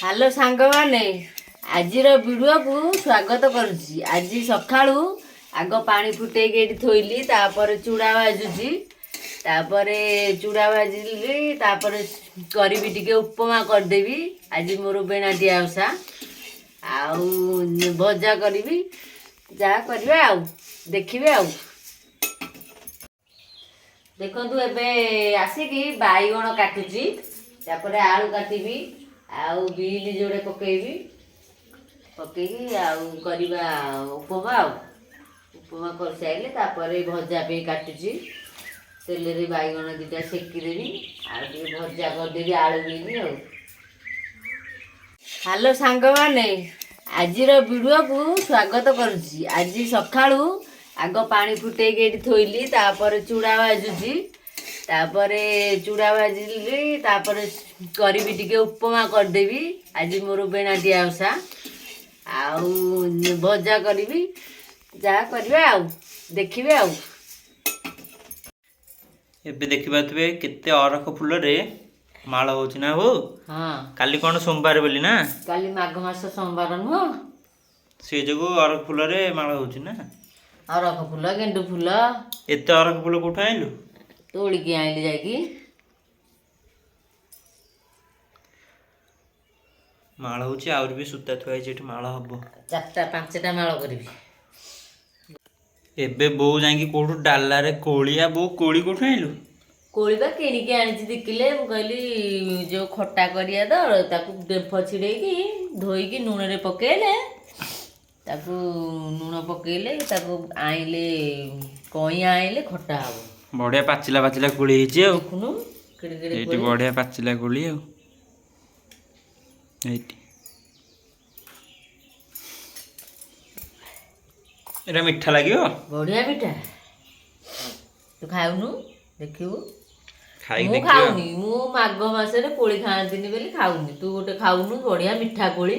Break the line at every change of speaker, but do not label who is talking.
Hello सांग माने आज वीडियो को स्वागत करुच्ची। आज सकाळू आग पानी फुटे थोइली तापर चूड़ा भाजुची चूड़ा भाजिली करी टिके उपमा करदेवी। आज मोर बेणाटिया ओषा आउ भजा करी जहाँ करबे आउ देखिबे आउ देखंतु एबे आसिकी बाईगण काटुची तापर आलू काटिबी आउ बिल जोड़े पकेबी पकेकी आउ करबा उपमा उपमा कर साइले तापर भजा पे काटुची तेल रे बाईगण दुटा सेकी देबी आ भजा कर देबी आलू बिल आउ। हेलो सांग माने आज वीडियो को स्वागत करुच्ची। आज सकाळू आग पानी फुटे थोइली तापर चूड़ा भाजुची चूड़ा भाजिली करी टिके उपमा करदेवी। आज मोर बेणाटिया ओषा आउ भजा करी जहाँ करबे आउ देखिबे आउ।
एबे देखिबा तबे केते अरख फूल रे माळ होछि ना हो।
हां
काली कोन सोमवार बोली ना,
काली माघ मास सोमवार नु
से जगो अरख फूल रे माळ होछि ना।
अरख फूल गेंडू फूल
एते अरख फूल कोठा आइलु?
तोड़ी के आइली जाकी
माळ होछि आउर भी सुता थुआइ जेठी माळ हबो।
चारटा पांचटा माळ करबी।
एबे बो जांगी कोठु डाला रे कोलिया बो कोली कोठु आइलु?
कोली बा किणी के आनिची दिकिले मु कहली जो खट्टा करिया तो ताकू डेफ छिड़ेकी धोईकी नून रे पकेले ताकू नून पकेले ताकू आइले कइया आइले खट्टा हबो।
बढ़िया पाचिला पाचिला कोली हिची आ
देखुनु केड़े केड़े
एटी बढ़िया पाचिला कोली आ एटी एरा मिठा लागियो
बढ़िया मिठा। तू खाउनु देखिबु
खाई
मु
देखियो।
खाउनी मु माघ मास रे कोली खांतिनी बेली खाउनी तू गोटे खाउनु बढ़िया मिठा कोली।